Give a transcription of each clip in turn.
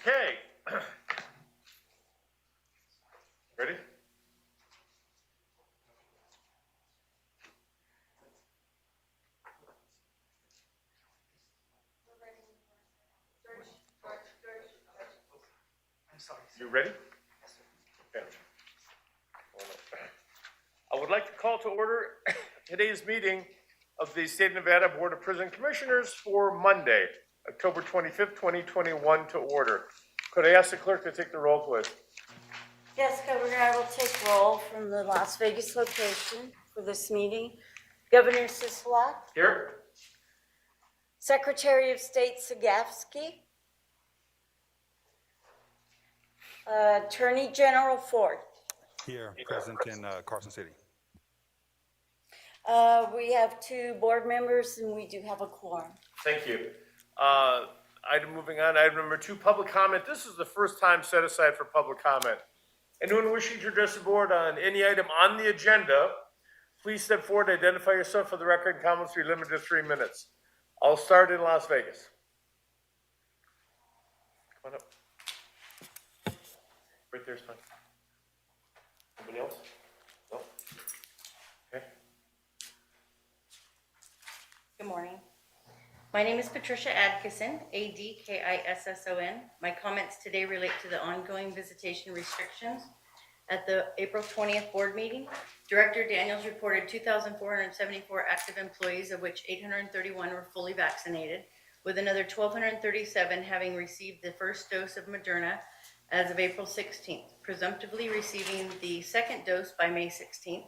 Okay. Ready? You ready? Okay. I would like to call to order today's meeting of the State of Nevada Board of Prison Commissioners for Monday, October 25th, 2021 to order. Could I ask the clerk to take the roll, please? Yes, Governor, I will take roll from the Las Vegas location for this meeting. Governor Sisolak, Here. Secretary of State Sagafsky, Attorney General Ford. Here, present in Carson City. We have 2 board members and we do have a quorum. Thank you. Moving on, item number 2, public comment. This is the first time set aside for public comment. Anyone wishing to address the board on any item on the agenda, please step forward, identify yourself for the record, and comments will be limited to 3 minutes. I'll start in Las Vegas. Come on up. Right there's fine. Anybody else? No? Okay. Good morning. My name is Patricia Adkisson, Adkisson. My comments today relate to the ongoing visitation restrictions. At the April 20th board meeting, Director Daniels reported 2,474 active employees, of which 831 were fully vaccinated, with another 1,237 having received the first dose of Moderna as of April 16th, presumptively receiving the second dose by May 16th,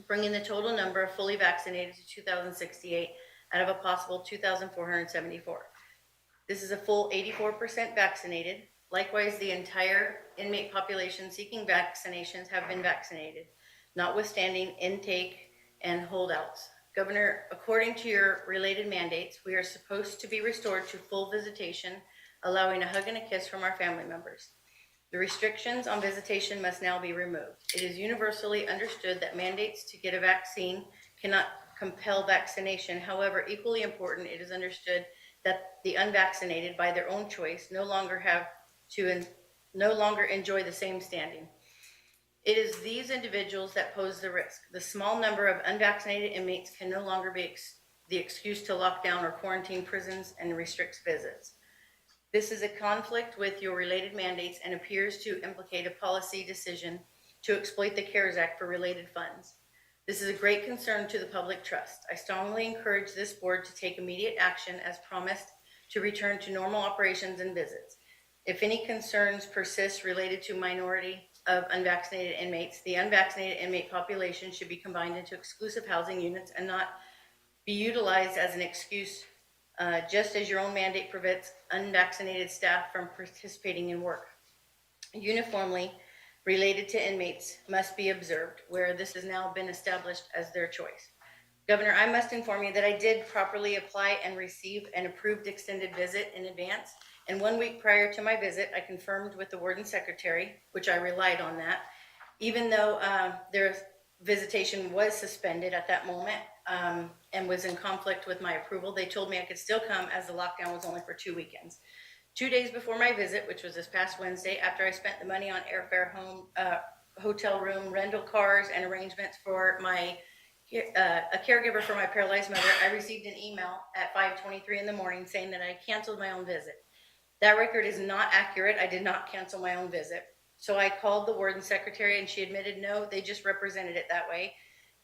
bringing the total number of fully vaccinated to 2,068 out of a possible 2,474. This is a full 84% vaccinated. Likewise, the entire inmate population seeking vaccinations have been vaccinated, notwithstanding intake and holdouts. Governor, according to your related mandates, we are supposed to be restored to full visitation, allowing a hug and a kiss from our family members. The restrictions on visitation must now be removed. It is universally understood that mandates to get a vaccine cannot compel vaccination. However, equally important, it is understood that the unvaccinated, by their own choice, no longer enjoy the same standing. It is these individuals that pose the risk. The small number of unvaccinated inmates can no longer be the excuse to lock down or quarantine prisons and restrict visits. This is a conflict with your related mandates and appears to implicate a policy decision to exploit the CARES Act for related funds. This is a great concern to the public trust. I strongly encourage this board to take immediate action as promised to return to normal operations and visits. If any concerns persist related to minority of unvaccinated inmates, the unvaccinated inmate population should be combined into exclusive housing units and not be utilized as an excuse, just as your own mandate prevents unvaccinated staff from participating in work. Uniformly related to inmates must be observed, where this has now been established as their choice. Governor, I must inform you that I did properly apply and receive an approved extended visit in advance. And 1 week prior to my visit, I confirmed with the warden secretary, which I relied on that, even though their visitation was suspended at that moment and was in conflict with my approval. They told me I could still come as the lockdown was only for 2 weekends. 2 days before my visit, which was this past Wednesday, after I spent the money on airfare, home, hotel room, rental cars, and arrangements for a caregiver for my paralyzed mother, I received an email at 5:23 in the morning saying that I canceled my own visit. That record is not accurate. I did not cancel my own visit. So I called the warden secretary and she admitted no, they just represented it that way,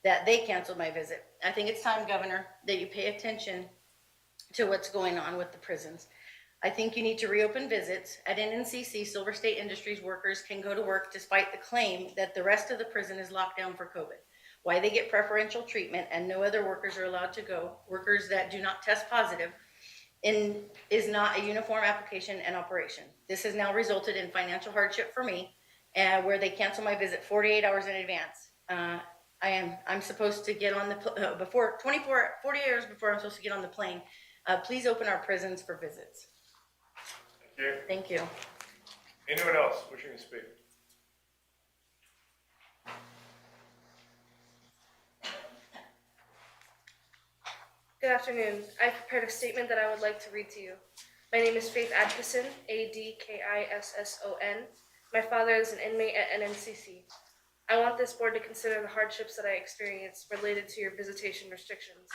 that they canceled my visit. I think it's time, Governor, that you pay attention to what's going on with the prisons. I think you need to reopen visits. At NNCC, Silver State Industries workers can go to work despite the claim that the rest of the prison is locked down for COVID. Why they get preferential treatment and no other workers are allowed to go, workers that do not test positive, is not a uniform application and operation. This has now resulted in financial hardship for me, where they cancel my visit 48 hours in advance. I'm supposed to get on the 48 hours before I'm supposed to get on the plane. Please open our prisons for visits. Thank you. Thank you. Anyone else wishing to speak? Good afternoon. I prepared a statement that I would like to read to you. My name is Faith Adkisson, Adkisson. My father is an inmate at NNCC. I want this board to consider the hardships that I experienced related to your visitation restrictions.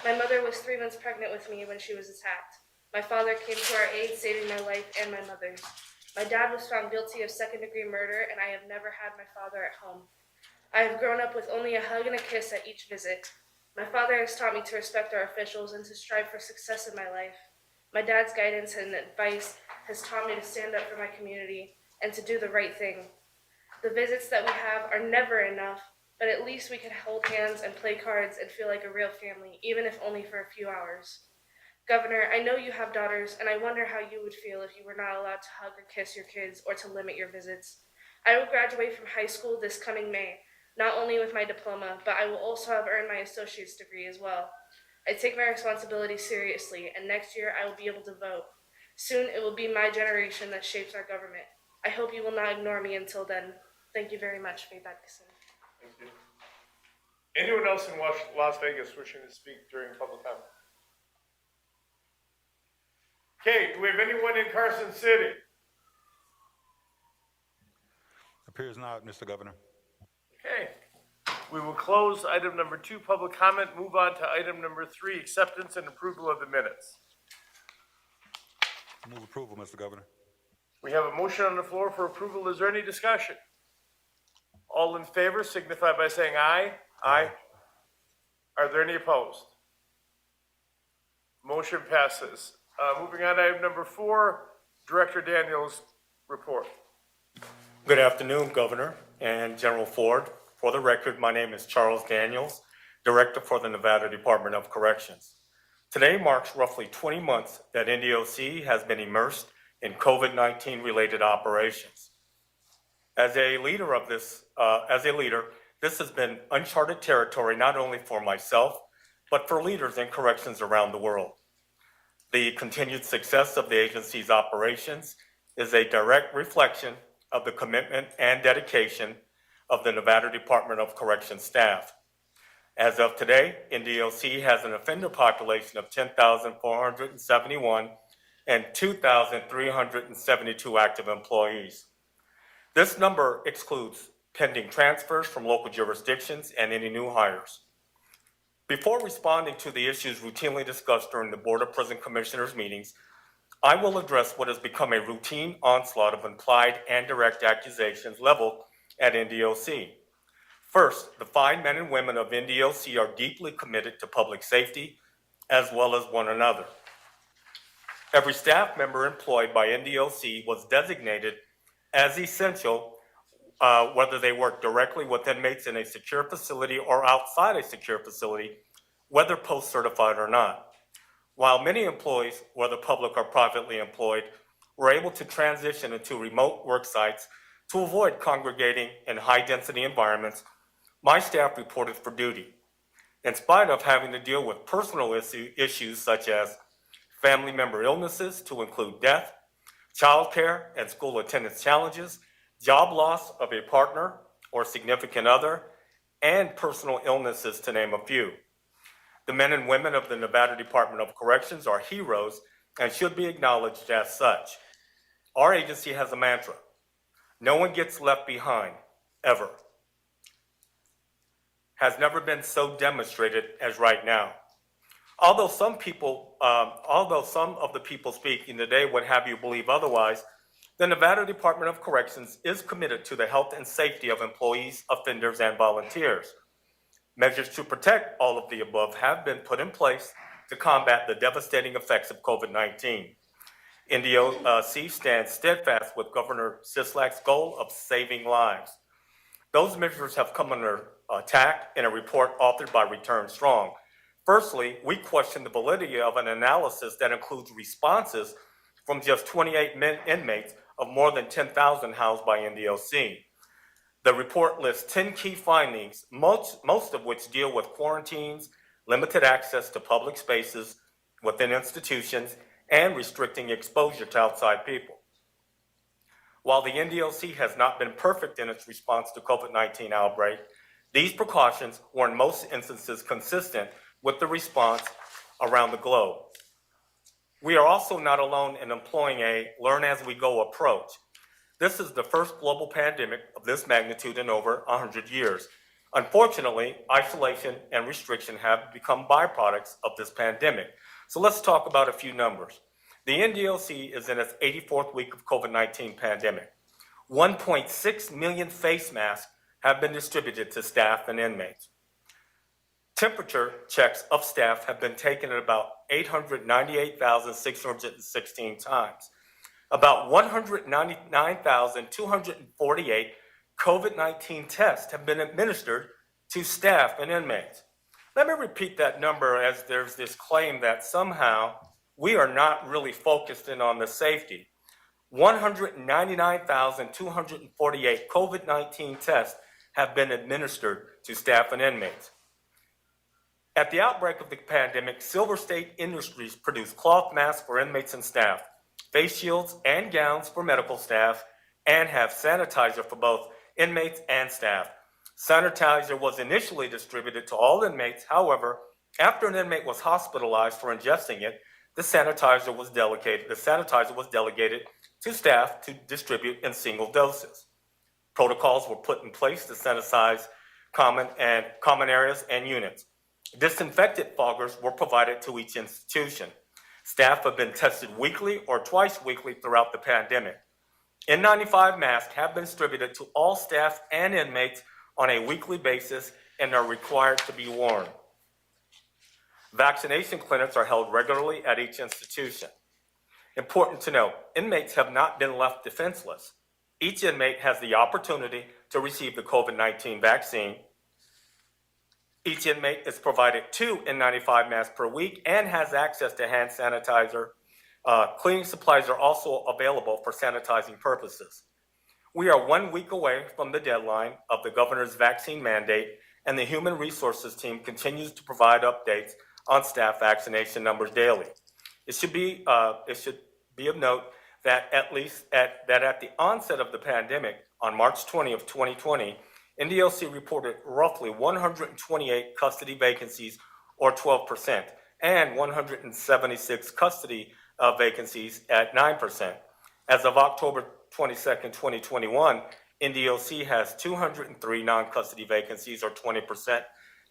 My mother was 3 months pregnant with me when she was attacked. My father came to our aid, saving my life and my mother's. My dad was found guilty of second-degree murder, and I have never had my father at home. I have grown up with only a hug and a kiss at each visit. My father has taught me to respect our officials and to strive for success in my life. My dad's guidance and advice has taught me to stand up for my community and to do the right thing. The visits that we have are never enough, but at least we can hold hands and play cards and feel like a real family, even if only for a few hours. Governor, I know you have daughters, and I wonder how you would feel if you were not allowed to hug or kiss your kids or to limit your visits. I will graduate from high school this coming May, not only with my diploma, but I will also have earned my associate's degree as well. I take my responsibility seriously, and next year I will be able to vote. Soon it will be my generation that shapes our government. I hope you will not ignore me until then. Thank you very much, Faith Atkinson. Thank you. Anyone else in Las Vegas wishing to speak during public comment? Okay, do we have anyone in Carson City? Appears not, Mr. Governor. Okay, we will close item number 2, public comment, move on to item number 3, acceptance and approval of the minutes. Move approval, Mr. Governor. We have a motion on the floor for approval. Is there any discussion? All in favor signify by saying aye. Aye. Are there any opposed? Motion passes. Moving on to item number 4, Director Daniels' report. Good afternoon, Governor and General Ford. For the record, my name is Charles Daniels, Director for the Nevada Department of Corrections. Today marks roughly 20 months that NDOC has been immersed in COVID-19 related operations. As a leader, this has been uncharted territory not only for myself, but for leaders in corrections around the world. The continued success of the agency's operations is a direct reflection of the commitment and dedication of the Nevada Department of Corrections staff. As of today, NDOC has an offender population of 10,471 and 2,372 active employees. This number excludes pending transfers from local jurisdictions and any new hires. Before responding to the issues routinely discussed during the Board of Prison Commissioners meetings, I will address what has become a routine onslaught of implied and direct accusations leveled at NDOC. First, the fine men and women of NDOC are deeply committed to public safety as well as one another. Every staff member employed by NDOC was designated as essential, whether they work directly with inmates in a secure facility or outside a secure facility, whether post-certified or not. While many employees, whether public or privately employed, were able to transition into remote work sites to avoid congregating in high-density environments, my staff reported for duty. In spite of having to deal with personal issues such as family member illnesses, to include death, childcare and school attendance challenges, job loss of a partner or significant other, and personal illnesses, to name a few. The men and women of the Nevada Department of Corrections are heroes and should be acknowledged as such. Our agency has a mantra: no one gets left behind, ever. Has never been so demonstrated as right now. Although some of the people speaking today would have you believe otherwise, the Nevada Department of Corrections is committed to the health and safety of employees, offenders, and volunteers. Measures to protect all of the above have been put in place to combat the devastating effects of COVID-19. NDOC stands steadfast with Governor Sisolak's goal of saving lives. Those measures have come under attack in a report authored by Return Strong. Firstly, we question the validity of an analysis that includes responses from just 28 inmates of more than 10,000 housed by NDOC. The report lists 10 key findings, most of which deal with quarantines, limited access to public spaces within institutions, and restricting exposure to outside people. While the NDOC has not been perfect in its response to COVID-19 outbreak, these precautions were in most instances consistent with the response around the globe. We are also not alone in employing a learn-as-we-go approach. This is the first global pandemic of this magnitude in over 100 years. Unfortunately, isolation and restriction have become byproducts of this pandemic. So let's talk about a few numbers. The NDOC is in its 84th week of COVID-19 pandemic. 1.6 million face masks have been distributed to staff and inmates. Temperature checks of staff have been taken at about 898,616 times. About 199,248 COVID-19 tests have been administered to staff and inmates. Let me repeat that number, as there's this claim that somehow we are not really focused in on the safety. 199,248 COVID-19 tests have been administered to staff and inmates. At the outbreak of the pandemic, Silver State Industries produced cloth masks for inmates and staff, face shields and gowns for medical staff, and have sanitizer for both inmates and staff. Sanitizer was initially distributed to all inmates. However, after an inmate was hospitalized for ingesting it, the sanitizer was delegated to staff to distribute in single doses. Protocols were put in place to sanitize common areas and units. Disinfectant foggers were provided to each institution. Staff have been tested weekly or twice weekly throughout the pandemic. N95 masks have been distributed to all staff and inmates on a weekly basis and are required to be worn. Vaccination clinics are held regularly at each institution. Important to note, inmates have not been left defenseless. Each inmate has the opportunity to receive the COVID-19 vaccine. Each inmate is provided 2 N95 masks per week and has access to hand sanitizer. Cleaning supplies are also available for sanitizing purposes. We are 1 week away from the deadline of the governor's vaccine mandate, and the Human Resources team continues to provide updates on staff vaccination numbers daily. It should be of note that at the onset of the pandemic on March 20 of 2020, NDOC reported roughly 128 custody vacancies, or 12%, and 176 custody vacancies at 9%. As of October 22nd, 2021, NDOC has 203 non-custody vacancies, or 20%,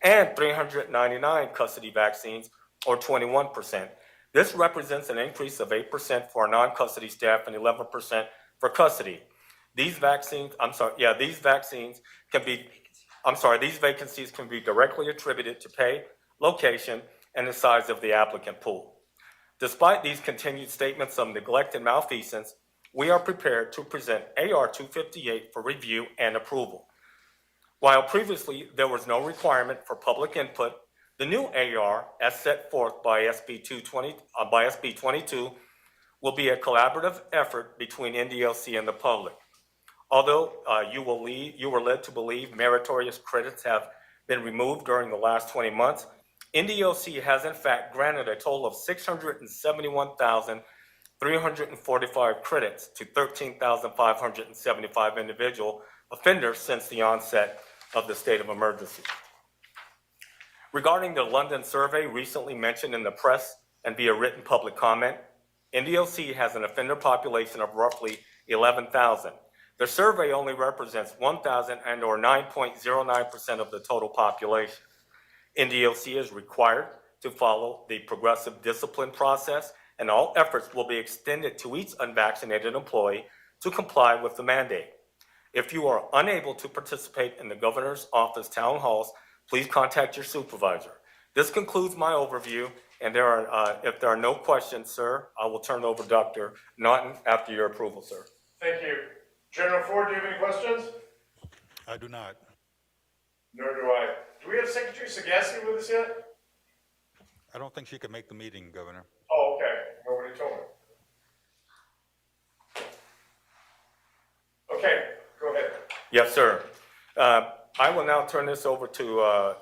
and 399 custody vaccines, or 21%. This represents an increase of 8% for our non-custody staff and 11% for custody. These vacancies can be directly attributed to pay, location, and the size of the applicant pool. Despite these continued statements of neglect and malfeasance, we are prepared to present AR 258 for review and approval. While previously there was no requirement for public input, the new AR, as set forth by SB 22, will be a collaborative effort between NDOC and the public. Although you were led to believe meritorious credits have been removed during the last 20 months, NDOC has in fact granted a total of 671,345 credits to 13,575 individual offenders since the onset of the state of emergency. Regarding the London survey recently mentioned in the press and via written public comment, NDOC has an offender population of roughly 11,000. The survey only represents 1,000 and or 9.09% of the total population. NDOC is required to follow the progressive discipline process, and all efforts will be extended to each unvaccinated employee to comply with the mandate. If you are unable to participate in the governor's office town halls, please contact your supervisor. This concludes my overview, and if there are no questions, sir, I will turn it over to Dr. Naughton after your approval, sir. Thank you. General Ford, do you have any questions? I do not. Nor do I. Do we have Secretary Sagaski with us yet? I don't think she could make the meeting, Governor. Oh, okay. Nobody told me. Okay, go ahead. Yes, sir. I will now turn this over to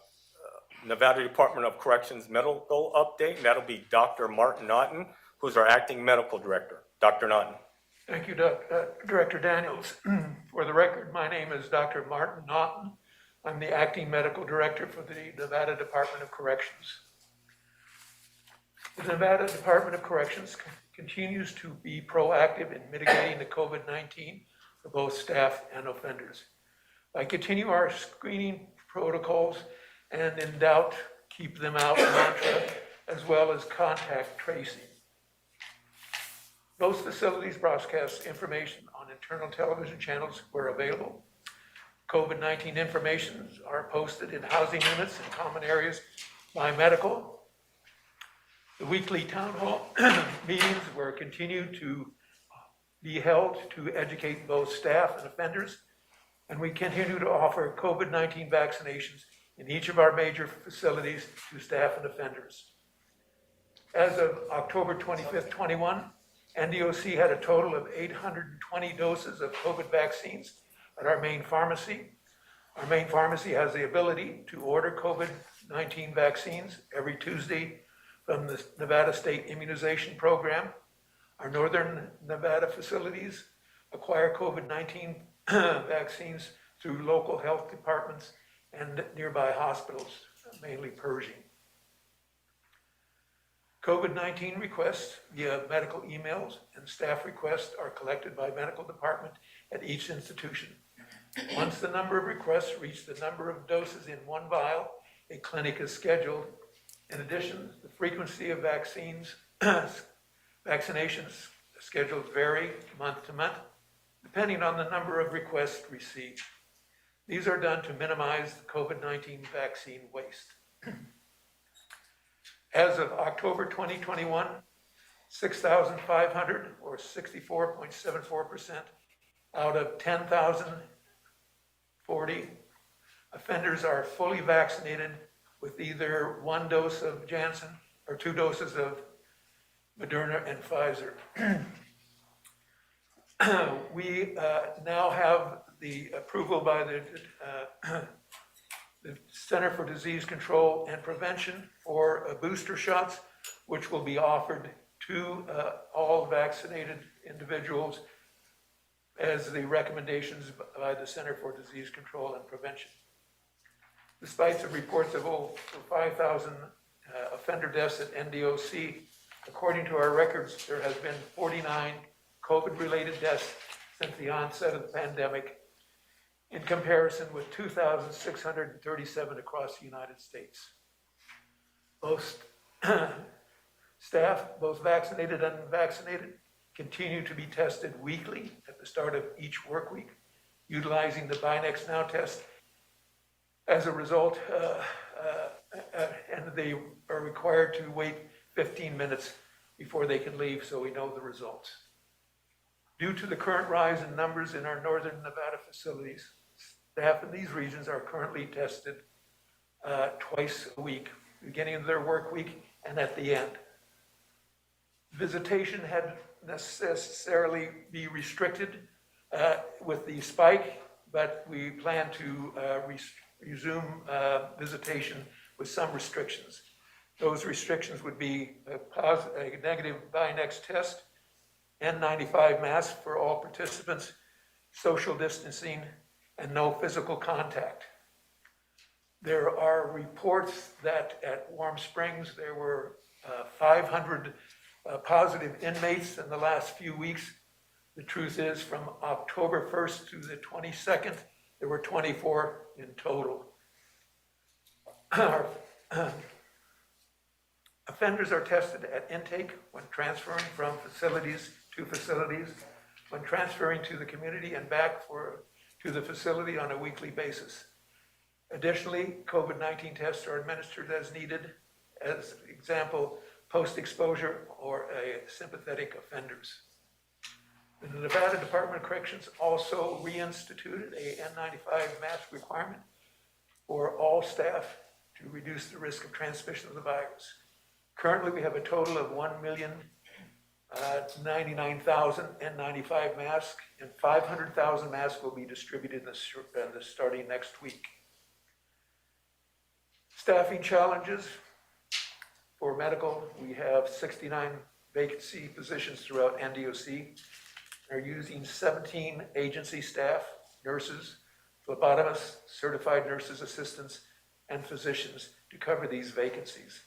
Nevada Department of Corrections medical update, and that'll be Dr. Martin Naughton, who's our acting medical director. Dr. Naughton. Thank you, Director Daniels. For the record, my name is Dr. Martin Naughton. I'm the acting medical director for the Nevada Department of Corrections. The Nevada Department of Corrections continues to be proactive in mitigating the COVID-19 for both staff and offenders. By continue our screening protocols and in doubt, keep them out mantra, as well as contact tracing. Most facilities broadcast information on internal television channels where available. COVID-19 information are posted in housing units and common areas by medical. The weekly town hall meetings were continued to be held to educate both staff and offenders, and we continue to offer COVID-19 vaccinations in each of our major facilities to staff and offenders. As of October 25th, 21, NDOC had a total of 820 doses of COVID vaccines at our main pharmacy. Our main pharmacy has the ability to order COVID-19 vaccines every Tuesday from the Nevada State Immunization Program. Our northern Nevada facilities acquire COVID-19 vaccines through local health departments and nearby hospitals, mainly Pershing. COVID-19 requests via medical emails and staff requests are collected by medical department at each institution. Once the number of requests reach the number of doses in one vial, a clinic is scheduled. In addition, the frequency of vaccinations schedules vary month to month, depending on the number of requests received. These are done to minimize the COVID-19 vaccine waste. As of October 2021, 6,500 or 64.74% out of 10,040 offenders are fully vaccinated with either one dose of Janssen or 2 doses of Moderna and Pfizer. We now have the approval by the Center for Disease Control and Prevention for booster shots, which will be offered to all vaccinated individuals as the recommendations by the Center for Disease Control and Prevention. Despite the reports of over 5,000 offender deaths at NDOC, according to our records, there has been 49 COVID-related deaths since the onset of the pandemic, in comparison with 2,637 across the United States. Most staff, both vaccinated and unvaccinated, continue to be tested weekly at the start of each work week, utilizing the Binax Now test. As a result, and they are required to wait 15 minutes before they can leave, so we know the results. Due to the current rise in numbers in our northern Nevada facilities, staff in these regions are currently tested twice a week, beginning of their work week and at the end. Visitation had necessarily be restricted with the spike, but we plan to resume visitation with some restrictions. Those restrictions would be a negative Binax test, N95 mask for all participants, social distancing, and no physical contact. There are reports that at Warm Springs there were 500 positive inmates in the last few weeks. The truth is, from October 1st to the 22nd, there were 24 in total. Offenders are tested at intake when transferring from facilities to facilities, when transferring to the community and back to the facility on a weekly basis. Additionally, COVID-19 tests are administered as needed, as example, post-exposure or sympathetic offenders. The Nevada Department of Corrections also reinstituted a N95 mask requirement for all staff to reduce the risk of transmission of the virus. Currently, we have a total of 1,099,000 N95 masks, and 500,000 masks will be distributed starting next week. Staffing challenges for medical, we have 69 vacancy positions throughout NDOC. Are using 17 agency staff, nurses, phlebotomists, certified nurses assistants, and physicians to cover these vacancies.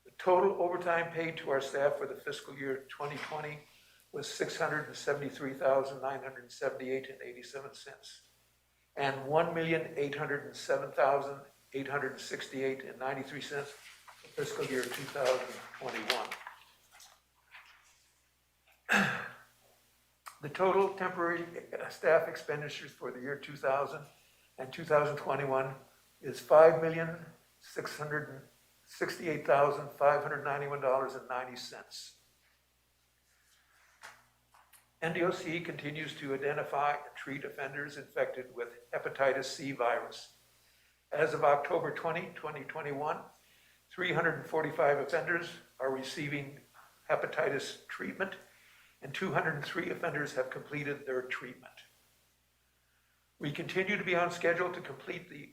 The Total overtime paid to our staff for the fiscal year 2020 was $673,978.87, and $1,807,868.93 for fiscal year 2021. The total temporary staff expenditures for the year 2000 and 2021 is $5,668,591.90. NDOC continues to identify and treat offenders infected with hepatitis C virus. As of October 20, 2021, 345 offenders are receiving hepatitis treatment, and 203 offenders have completed their treatment. We continue to be on schedule to complete the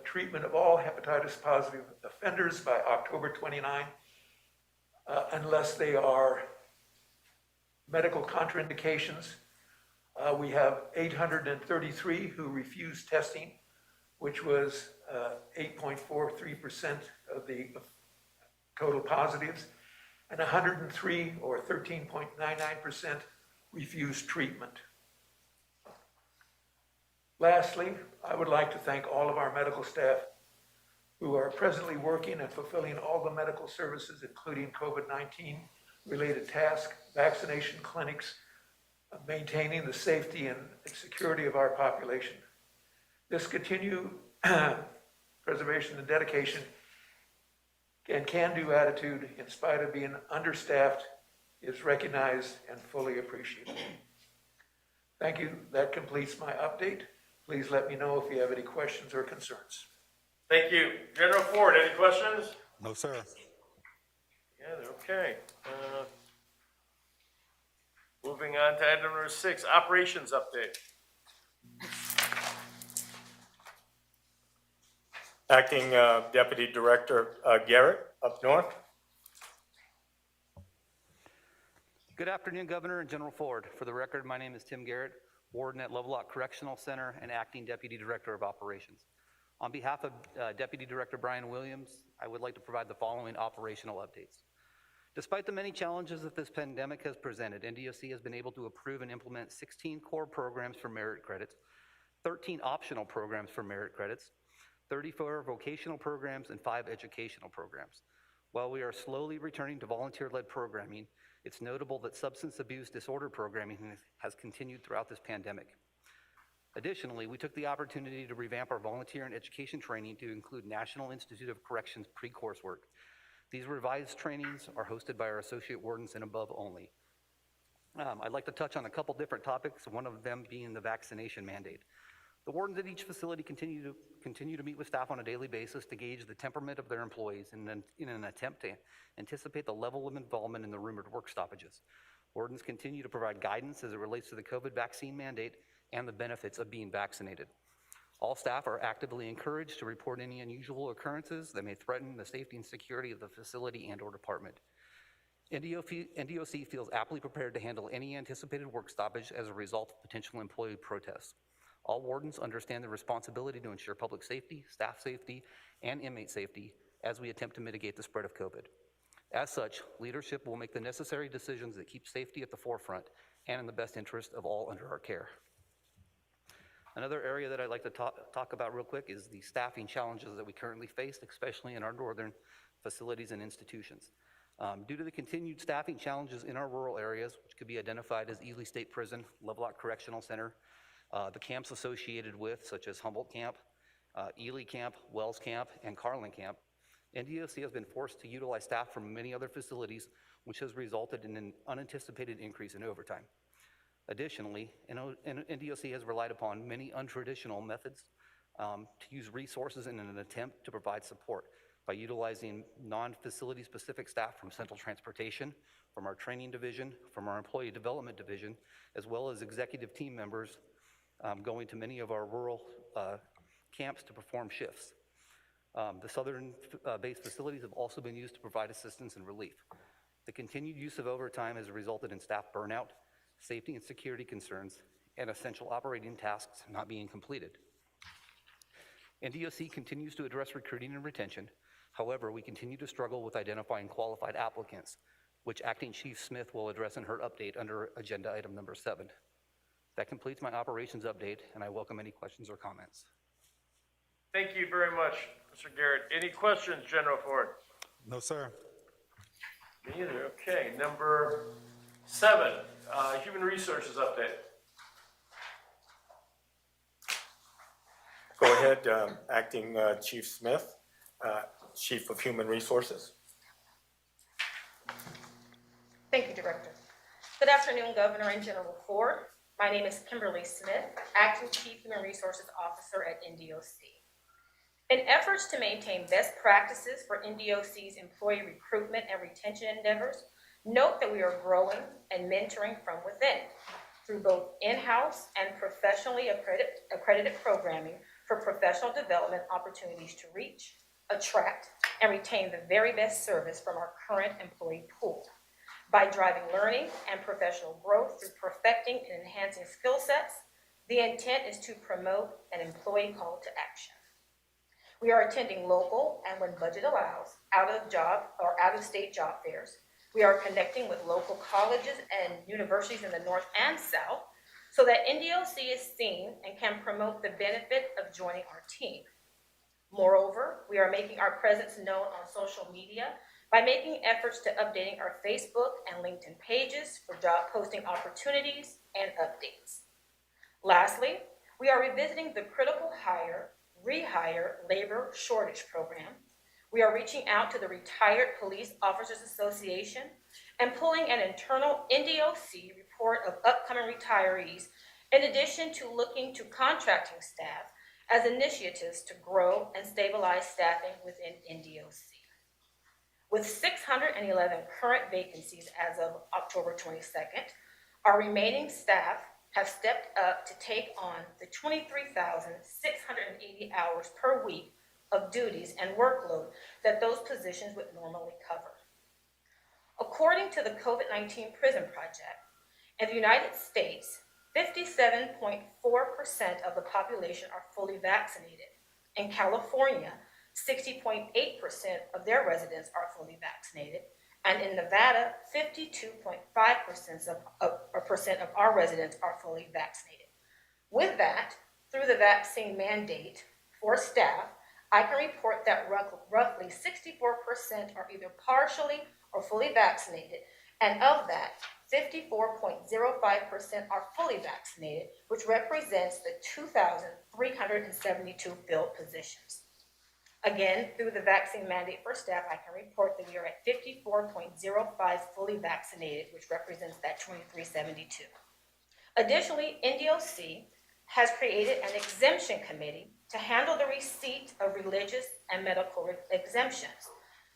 treatment of all hepatitis positive offenders by October 29, unless they are medical contraindications. We have 833 who refused testing, which was 8.43% of the total positives, and 103 or 13.99% refused treatment. Lastly, I would like to thank all of our medical staff who are presently working and fulfilling all the medical services, including COVID-19 related tasks, vaccination clinics, maintaining the safety and security of our population. This continued preservation and dedication and can-do attitude, in spite of being understaffed, is recognized and fully appreciated. Thank you. That completes my update. Please let me know if you have any questions or concerns. Thank you. General Ford, any questions? No, sir. Yeah, okay. Moving on to item number 6, operations update. Acting Deputy Director Garrett, up north. Good afternoon, Governor and General Ford. For the record, my name is Tim Garrett, Warden at Lovelock Correctional Center and Acting Deputy Director of Operations. On behalf of Deputy Director Brian Williams, I would like to provide the following operational updates. Despite the many challenges that this pandemic has presented, NDOC has been able to approve and implement 16 core programs for merit credits, 13 optional programs for merit credits, 34 vocational programs, and 5 educational programs. While we are slowly returning to volunteer-led programming, it's notable that substance abuse disorder programming has continued throughout this pandemic. Additionally, we took the opportunity to revamp our volunteer and education training to include National Institute of Corrections pre-coursework. These revised trainings are hosted by our associate wardens and above only. I'd like to touch on a couple different topics, one of them being the vaccination mandate. The wardens at each facility continue to meet with staff on a daily basis to gauge the temperament of their employees in an attempt to anticipate the level of involvement in the rumored work stoppages. Wardens continue to provide guidance as it relates to the COVID vaccine mandate and the benefits of being vaccinated. All staff are actively encouraged to report any unusual occurrences that may threaten the safety and security of the facility and/or department. NDOC feels aptly prepared to handle any anticipated work stoppage as a result of potential employee protests. All wardens understand the responsibility to ensure public safety, staff safety, and inmate safety as we attempt to mitigate the spread of COVID. As such, leadership will make the necessary decisions that keep safety at the forefront and in the best interest of all under our care. Another area that I'd like to talk about real quick is the staffing challenges that we currently face, especially in our northern facilities and institutions. Due to the continued staffing challenges in our rural areas, which could be identified as Ely State Prison, Lovelock Correctional Center, the camps associated with, such as Humboldt Camp, Ely Camp, Wells Camp, and Carlin Camp, NDOC has been forced to utilize staff from many other facilities, which has resulted in an unanticipated increase in overtime. Additionally, NDOC has relied upon many untraditional methods to use resources in an attempt to provide support by utilizing non-facility specific staff from Central Transportation, from our training division, from our employee development division, as well as executive team members going to many of our rural camps to perform shifts. The southern-based facilities have also been used to provide assistance and relief. The continued use of overtime has resulted in staff burnout, safety and security concerns, and essential operating tasks not being completed. NDOC continues to address recruiting and retention However, we continue to struggle with identifying qualified applicants, which Acting Chief Smith will address in her update under agenda item number 7. That completes my operations update, and I welcome any questions or comments. Thank you very much, Mr. Garrett. Any questions, General Ford? No, sir. Me either. Okay, number 7, Human Resources update. Go ahead, Acting Chief Smith, Chief of Human Resources. Thank you, Director. Good afternoon, Governor and General Ford. My name is Kimberly Smith, Acting Chief Human Resources Officer at NDOC. In efforts to maintain best practices for NDOC's employee recruitment and retention endeavors, note that we are growing and mentoring from within through both in-house and professionally accredited programming for professional development opportunities to reach, attract, and retain the very best service from our current employee pool. By driving learning and professional growth through perfecting and enhancing skill sets, the intent is to promote an employee call to action. We are attending local and, when budget allows, out-of-state job fairs. We are connecting with local colleges and universities in the North and South so that NDOC is seen and can promote the benefit of joining our team. Moreover, we are making our presence known on social media by making efforts to updating our Facebook and LinkedIn pages for job posting opportunities and updates. Lastly, we are revisiting the critical rehire labor shortage program. We are reaching out to the Retired Police Officers Association and pulling an internal NDOC report of upcoming retirees, in addition to looking to contracting staff as initiatives to grow and stabilize staffing within NDOC. With 611 current vacancies as of October 22nd, our remaining staff have stepped up to take on the 23,680 hours per week of duties and workload that those positions would normally cover. According to the COVID-19 Prison Project, in the United States, 57.4% of the population are fully vaccinated. In California, 60.8% of their residents are fully vaccinated. And in Nevada, 52.5% of our residents are fully vaccinated. With that, through the vaccine mandate for staff, I can report that roughly 64% are either partially or fully vaccinated, and of that, 54.05% are fully vaccinated, which represents the 2,372 filled positions. Again, through the vaccine mandate for staff, I can report that we are at 54.05 fully vaccinated, which represents that 2,372. Additionally, NDOC has created an exemption committee to handle the receipt of religious and medical exemptions.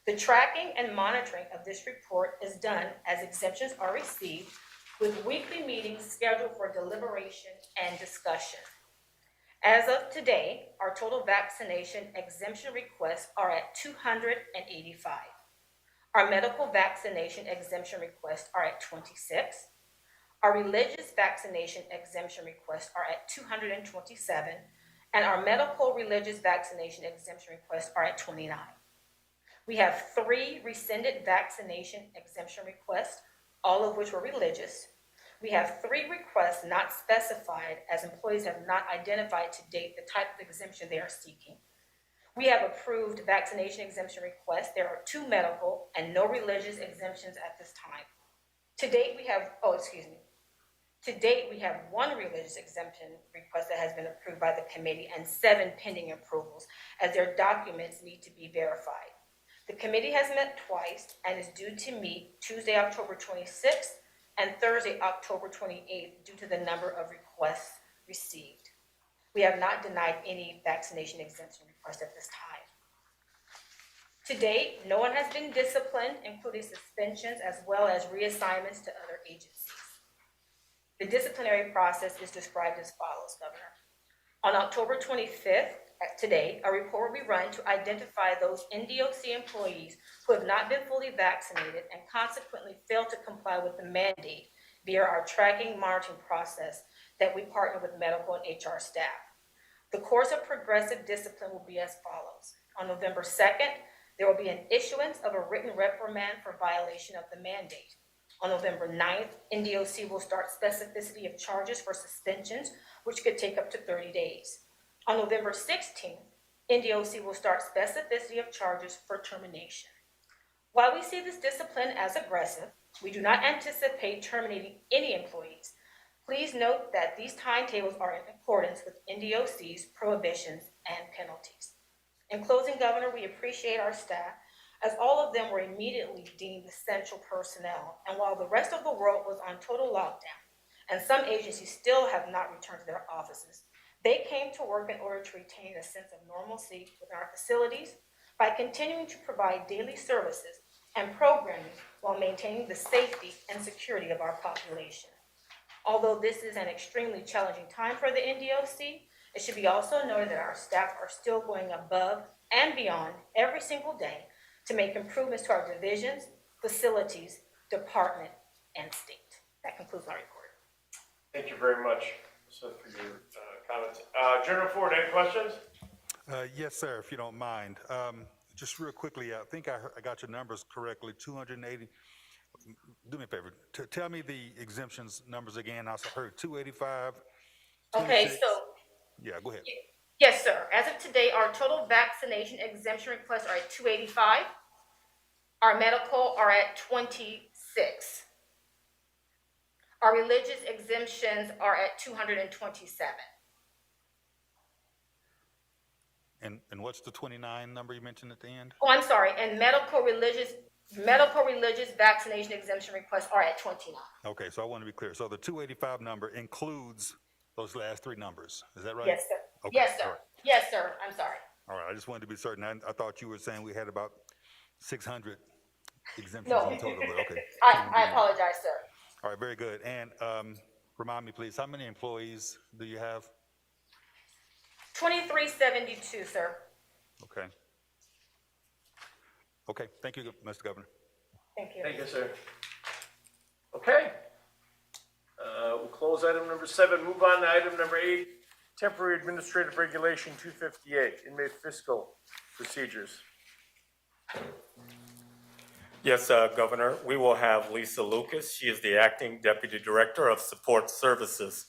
The tracking and monitoring of this report is done as exemptions are received, with weekly meetings scheduled for deliberation and discussion. As of today, our total vaccination exemption requests are at 285. Our medical vaccination exemption requests are at 26. Our religious vaccination exemption requests are at 227, and our medical religious vaccination exemption requests are at 29. We have 3 rescinded vaccination exemption requests, all of which were religious. We have 3 requests not specified, as employees have not identified to date the type of exemption they are seeking. We have approved vaccination exemption requests. There are 2 medical and no religious exemptions at this time. To date, we have 1 religious exemption request that has been approved by the committee and 7 pending approvals, as their documents need to be verified. The committee has met twice and is due to meet Tuesday, October 26th and Thursday, October 28th, due to the number of requests received. We have not denied any vaccination exemption requests at this time. To date, no one has been disciplined, including suspensions as well as reassignments to other agencies. The disciplinary process is described as follows, Governor. On October 25th, today, a report will be run to identify those NDOC employees who have not been fully vaccinated and consequently failed to comply with the mandate via our tracking monitoring process that we partner with medical and HR staff. The course of progressive discipline will be as follows. On November 2nd, There will be an issuance of a written reprimand for violation of the mandate. On November 9th, NDOC will start specificity of charges for suspensions, which could take up to 30 days. On November 16th, NDOC will start specificity of charges for termination. While we see this discipline as aggressive, we do not anticipate terminating any employees. Please note that these timetables are in accordance with NDOC's prohibitions and penalties. In closing, Governor, we appreciate our staff, as all of them were immediately deemed essential personnel. And while the rest of the world was on total lockdown, and some agencies still have not returned to their offices, they came to work in order to retain a sense of normalcy within our facilities by continuing to provide daily services and programming while maintaining the safety and security of our population. Although this is an extremely challenging time for the NDOC, it should be also noted that our staff are still going above and beyond every single day to make improvements to our divisions, facilities, department, and state. That concludes my report. Thank you very much, Seth, for your comments. General Ford, any questions? Yes, sir, if you don't mind. Just real quickly, I think I got your numbers correctly, 280. Do me a favor, tell me the exemptions numbers again. I heard 285. Okay, 26. so, Yeah, go ahead. yes, sir. As of today, our total vaccination exemption requests are at 285. Our medical are at 26. Our religious exemptions are at 227. And what's the 29 number you mentioned at the end? Oh, I'm sorry, and medical religious vaccination exemption requests are at 29. Okay, so I want to be clear. So the 285 number includes those last three numbers. Is that right? Yes, sir. Okay, Yes, all sir. right. Yes, sir. I'm sorry. All right, I just wanted to be certain. I thought you were saying we had about 600 exemptions No. in total, but okay. I apologize, sir. All right, very good. And remind me, please, how many employees do you have? 2372, sir. Okay. Okay, thank you, Mr. Governor. Thank you. Thank you, sir. Okay. We'll close item number 7, move on to item number 8, temporary administrative regulation 258, inmate fiscal procedures. Yes, Governor, we will have Lisa Lucas. She is the Acting Deputy Director of Support Services.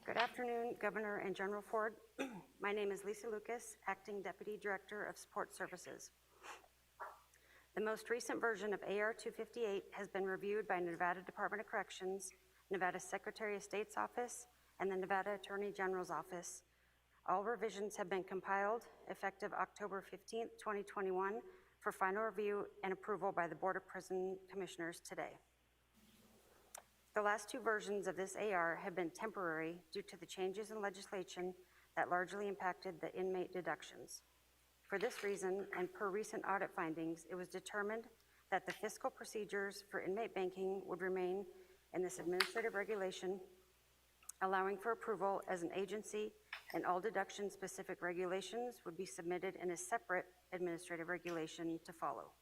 Good afternoon, Governor and General Ford. My name is Lisa Lucas, Acting Deputy Director of Support Services. The most recent version of AR 258 has been reviewed by Nevada Department of Corrections, Nevada Secretary of State's Office, and the Nevada Attorney General's Office. All revisions have been compiled effective October 15th, 2021 for final review and approval by the Board of Prison Commissioners today. The last two versions of this AR have been temporary due to the changes in legislation that largely impacted the inmate deductions. For this reason, and per recent audit findings, it was determined that the fiscal procedures for inmate banking would remain in this administrative regulation, allowing for approval as an agency, and all deduction-specific regulations would be submitted in a separate administrative regulation to follow.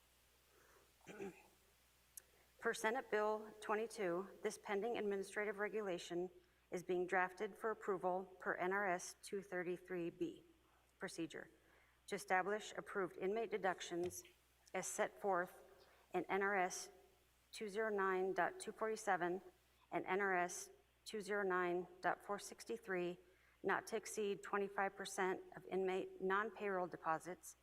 Per Senate Bill 22, this pending administrative regulation is being drafted for approval per NRS 233B procedure to establish approved inmate deductions as set forth in NRS 209.247 and NRS 209.463, not to exceed 25% of inmate non-payroll deposits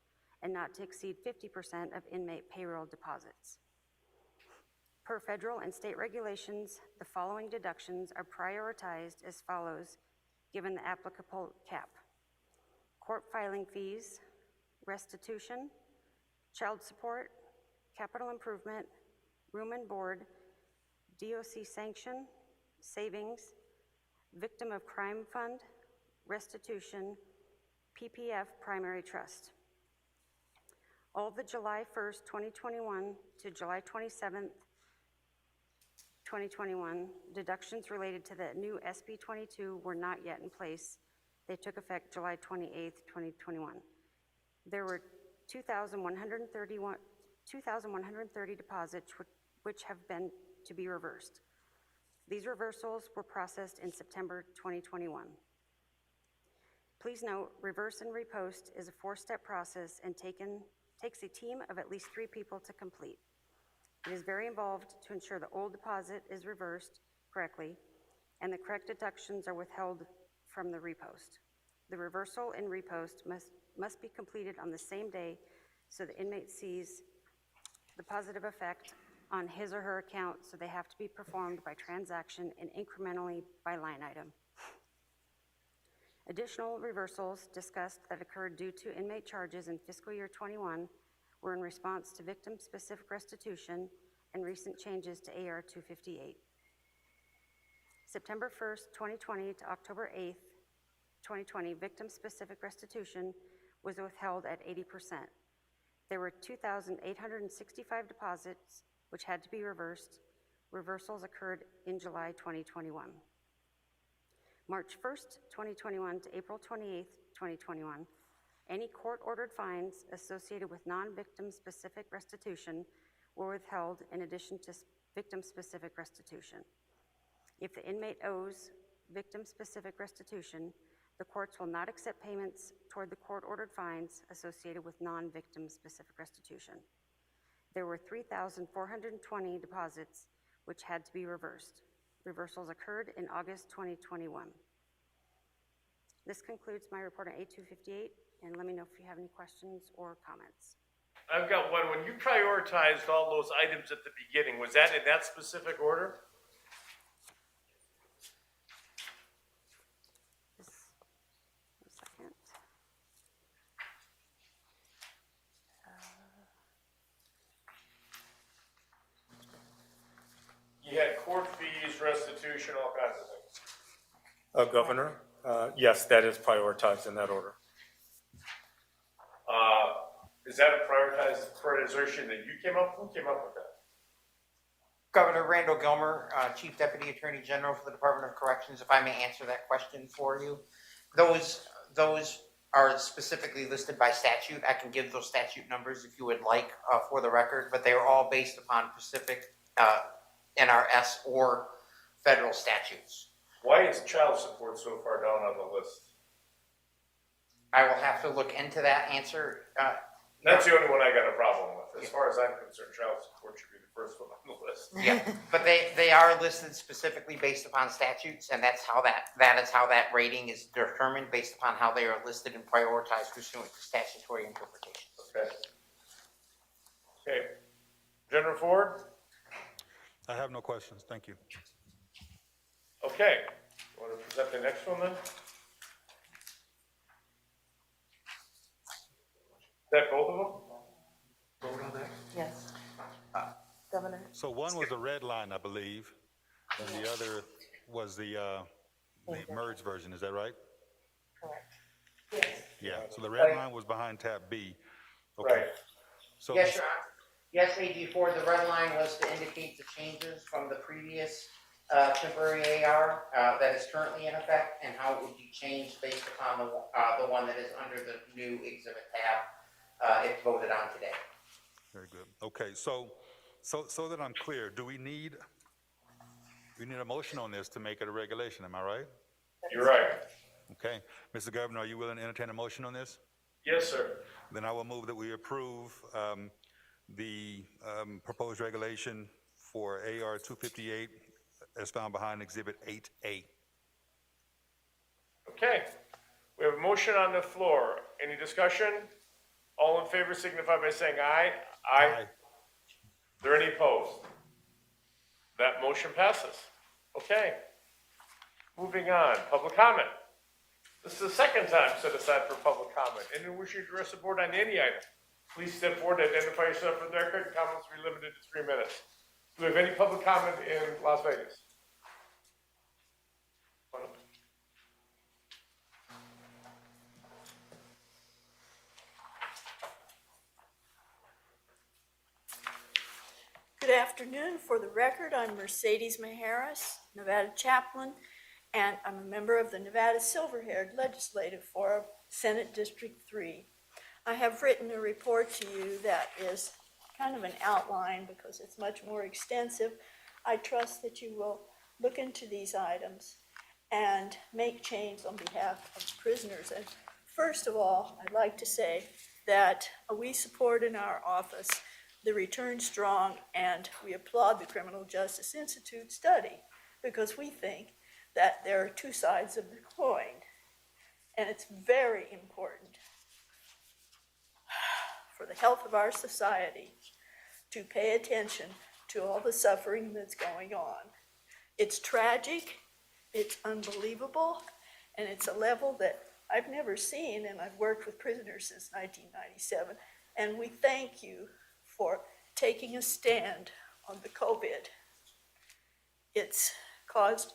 and not to exceed 50% of inmate payroll deposits. Per federal and state regulations, the following deductions are prioritized as follows, given the applicable cap: court filing fees, restitution, child support, capital improvement, room and board, DOC sanction, savings, victim of crime fund, restitution, PPF primary trust. All the July 1st, 2021 to July 27th, 2021 deductions related to the new SB 22 were not yet in place. They took effect July 28th, 2021. There were 2,130 deposits which have been to be reversed. These reversals were processed in September 2021. Please note, reverse and repost is a 4-step process and takes a team of at least 3 people to complete. It is very involved to ensure the old deposit is reversed correctly and the correct deductions are withheld from the repost. The reversal and repost must be completed on the same day so the inmate sees the positive effect on his or her account, so they have to be performed by transaction and incrementally by line item. Additional reversals discussed that occurred due to inmate charges in fiscal year 21 were in response to victim-specific restitution and recent changes to AR 258. September 1st, 2020 to October 8th, 2020, victim-specific restitution was withheld at 80%. There were 2,865 deposits which had to be reversed. Reversals occurred in July 2021. March 1st, 2021 to April 28th, 2021, any court-ordered fines associated with non-victim specific restitution were withheld in addition to victim-specific restitution. If the inmate owes victim-specific restitution, the courts will not accept payments toward the court-ordered fines associated with non-victim specific restitution. There were 3,420 deposits which had to be reversed. Reversals occurred in August 2021. This concludes my report on A258, and let me know if you have any questions or comments. I've got one. When you prioritized all those items at the beginning, was that in that specific order? Just one second. You had court fees, restitution, all kinds of things. Governor, yes, that is prioritized in that order. Is that a prioritization that you came up with? Who came up with that? Governor Randall Gilmer, Chief Deputy Attorney General for the Department of Corrections, if I may answer that question for you. Those are specifically listed by statute. I can give those statute numbers if you would like for the record, but they are all based upon specific NRS or federal statutes. Why is child support so far down on the list? I will have to look into that answer. That's the only one I got a problem with. As far as I'm concerned, child support should be the first one on the list. Yeah, but they are listed specifically based upon statutes, and that's how that is how that rating is determined, based upon how they are listed and prioritized pursuant to statutory interpretation. Okay. Okay. General Ford? I have no questions, thank you. Okay. You want to present the next one then? Is that both of them? Vote on that? Yes. Governor? So one was the red line, I believe, and the other was the merged version, is that right? Correct. Yeah, so the red line was behind tab B. Okay. Right. So, Yes, Your Honor. Yes, AG Ford, the red line was to indicate the changes from the previous temporary AR that is currently in effect and how it would be changed based upon the one that is under the new exhibit tab if voted on today. very good. Okay, so that I'm clear, do we need a motion on this to make it a regulation, am I right? You're right. Okay. Mr. Governor, are you willing to entertain a motion on this? Yes, sir. Then I will move that we approve the proposed regulation for AR 258 as found behind Exhibit 8A. Okay. We have a motion on the floor. Any discussion? All in favor signify by saying aye. Aye. Are there any opposed? That motion passes. Okay. Moving on, public comment. This is the second time set aside for public comment. Anyone wishing to address the board on any item, please step forward, identify yourself for the record, and comments will be limited to 3 minutes. Do we have any public comment in Las Vegas? Good afternoon. For the record, I'm Mercedes Maharis, Nevada chaplain, and I'm a member of the Nevada Silver-Haired Legislative Forum, Senate District 3. I have written a report to you that is kind of an outline because it's much more extensive. I trust that you will look into these items and make change on behalf of prisoners. And first of all, I'd like to say that we support in our office the Return Strong, and we applaud the Criminal Justice Institute study because we think that there are two sides of the coin, and it's very important for the health of our society to pay attention to all the suffering that's going on. It's tragic, it's unbelievable, and it's a level that I've never seen, and I've worked with prisoners since 1997, and we thank you for taking a stand on the COVID. It's caused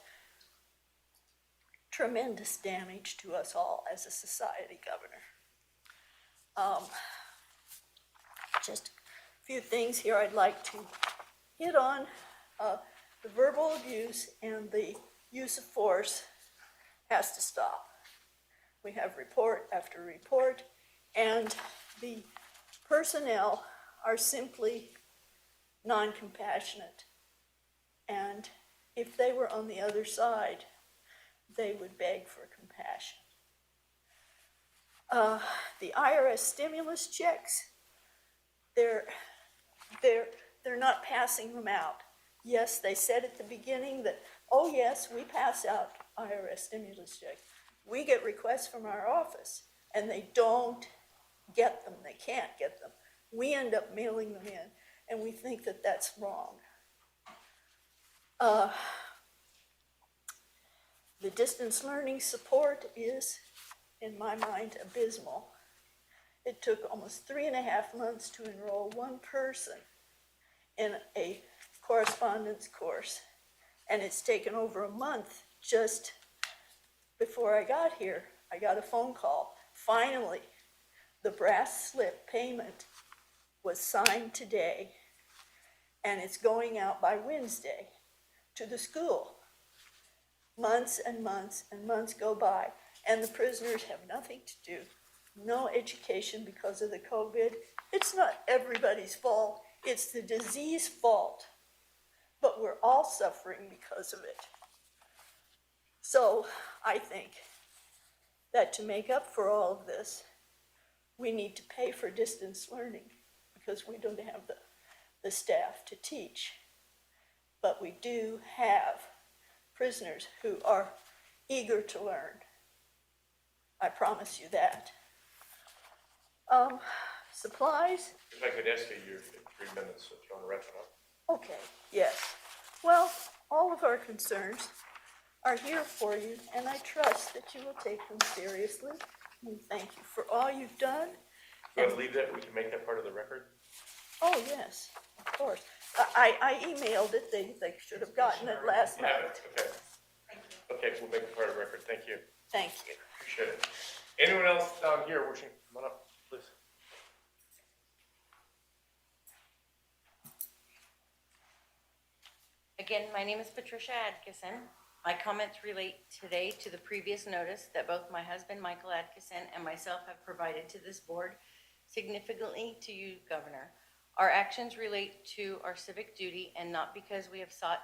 tremendous damage to us all as a society, Governor. Just a few things here I'd like to hit on. The verbal abuse and the use of force has to stop. We have report after report, and the personnel are simply non-compassionate. And if they were on the other side, they would beg for compassion. The IRS stimulus checks, they're not passing them out. Yes, they said at the beginning that, oh yes, we pass out IRS stimulus checks. We get requests from our office, and they don't get them. They can't get them. We end up mailing them in, and we think that that's wrong. The distance learning support is, in my mind, abysmal. It took almost 3.5 months to enroll one person in a correspondence course, and it's taken over a month. Just before I got here, I got a phone call. Finally, the brass slip payment was signed today, and it's going out by Wednesday to the school. Months and months and months go by, and the prisoners have nothing to do. No education because of the COVID. It's not everybody's fault. It's the disease fault. But we're all suffering because of it. So I think that to make up for all of this, we need to pay for distance learning because we don't have the staff to teach. But we do have prisoners who are eager to learn. I promise you that. Supplies? If I could ask you your 3 minutes, if you want to wrap it up. Okay, yes. Well, all of our concerns are here for you, and I trust that you will take them seriously. And thank you for all you've done. Do you want to leave that? We can make that part of the record. Oh, yes, of course. I emailed it. They should have gotten it last You have night. it? Okay. Okay, we'll make it part of the record. Thank you. Thank you. Appreciate it. Anyone else down here wishing to come on up, please? Again, my name is Patricia Adkisson. My comments relate today to the previous notice that both my husband, Michael Adkisson, and myself have provided to this board, significantly to you, Governor. Our actions relate to our civic duty and not because we have sought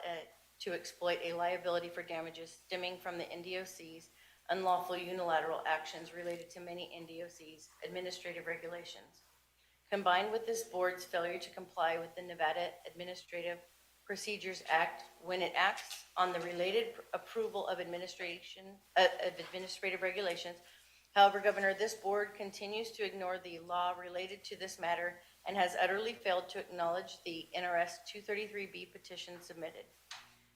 to exploit a liability for damages stemming from the NDOC's unlawful unilateral actions related to many NDOC's administrative regulations. Combined with this board's failure to comply with the Nevada Administrative Procedures Act when it acts on the related approval of administrative regulations. However, Governor, this board continues to ignore the law related to this matter and has utterly failed to acknowledge the NRS 233B petition submitted.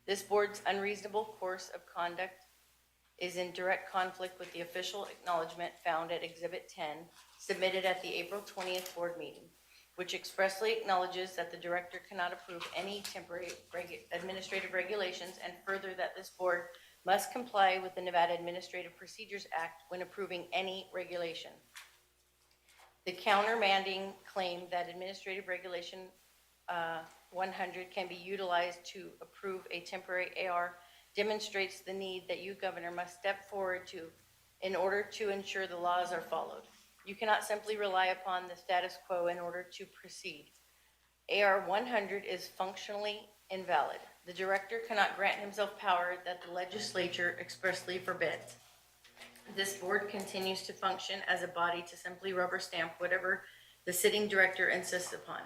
This board's unreasonable course of conduct is in direct conflict with the official acknowledgement found at Exhibit 10, submitted at the April 20th board meeting, which expressly acknowledges that the director cannot approve any temporary administrative regulations, and further that this board must comply with the Nevada Administrative Procedures Act when approving any regulation. The countermanding claim that Administrative Regulation 100 can be utilized to approve a temporary AR demonstrates the need that you, Governor, must step forward in order to ensure the laws are followed. You cannot simply rely upon the status quo in order to proceed. AR 100 is functionally invalid. The director cannot grant himself power that the legislature expressly forbids. This board continues to function as a body to simply rubber stamp whatever the sitting director insists upon.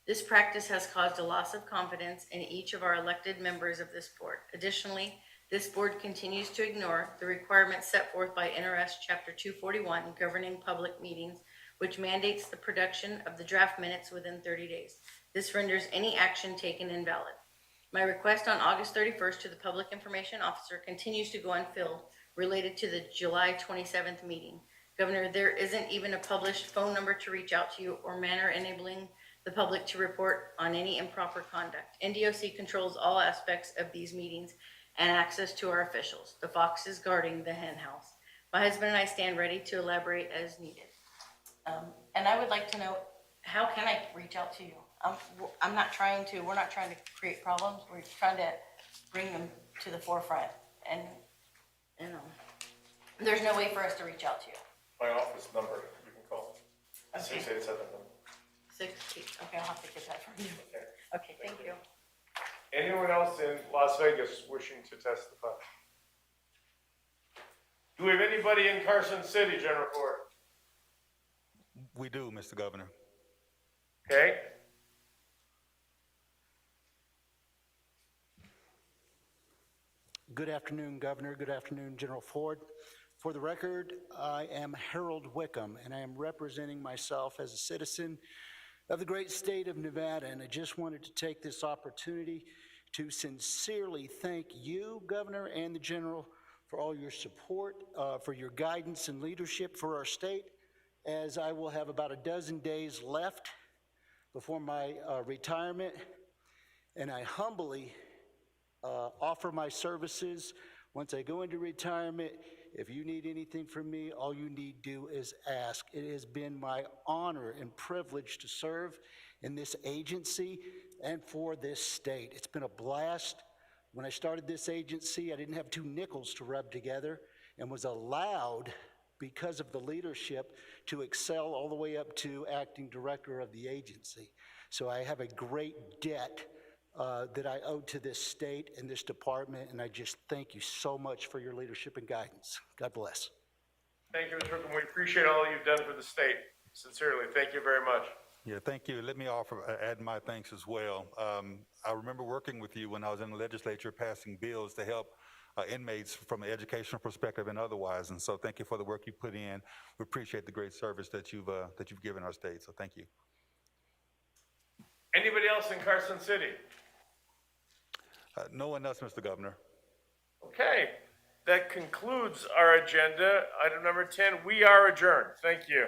This practice has caused a loss of confidence in each of our elected members of this board. Additionally, this board continues to ignore the requirements set forth by NRS Chapter 241 governing public meetings, which mandates the production of the draft minutes within 30 days. This renders any action taken invalid. My request on August 31st to the Public Information Officer continues to go unfilled related to the July 27th meeting. Governor, there isn't even a published phone number to reach out to you or manner enabling the public to report on any improper conduct. NDOC controls all aspects of these meetings and access to our officials. The fox is guarding the hen house. My husband and I stand ready to elaborate as needed. And I would like to know, how can I reach out to you? We're not trying to create problems. We're trying to bring them to the forefront. And, you know, there's no way for us to reach out to you. My office number, you can call. Okay. 687. 6, okay, I'll have to get that from you. Okay, thank you. Anyone else in Las Vegas wishing to testify? Do we have anybody in Carson City, General Ford? We do, Mr. Governor. Okay. Good afternoon, Governor. Good afternoon, General Ford. For the record, I am Harold Wickham, and I am representing myself as a citizen of the great state of Nevada, and I just wanted to take this opportunity to sincerely thank you, Governor, and the General for all your support, for your guidance and leadership for our state, as I will have about a dozen days left before my retirement, and I humbly offer my services once I go into retirement. If you need anything from me, all you need to do is ask. It has been my honor and privilege to serve in this agency and for this state. It's been a blast. When I started this agency, I didn't have 2 nickels to rub together and was allowed, because of the leadership, to excel all the way up to acting director of the agency. So I have a great debt that I owe to this state and this department, and I just thank you so much for your leadership and guidance. God bless. Thank you, Mr. Wickham. We appreciate all you've done for the state. Sincerely, thank you very much. Yeah, thank you. Let me add my thanks as well. I remember working with you when I was in the legislature, passing bills to help inmates from an educational perspective and otherwise. And so thank you for the work you put in. We appreciate the great service that you've given our state. So thank you. Anybody else in Carson City? No one else, Mr. Governor. Okay, that concludes our agenda. Item number 10, we are adjourned. Thank you.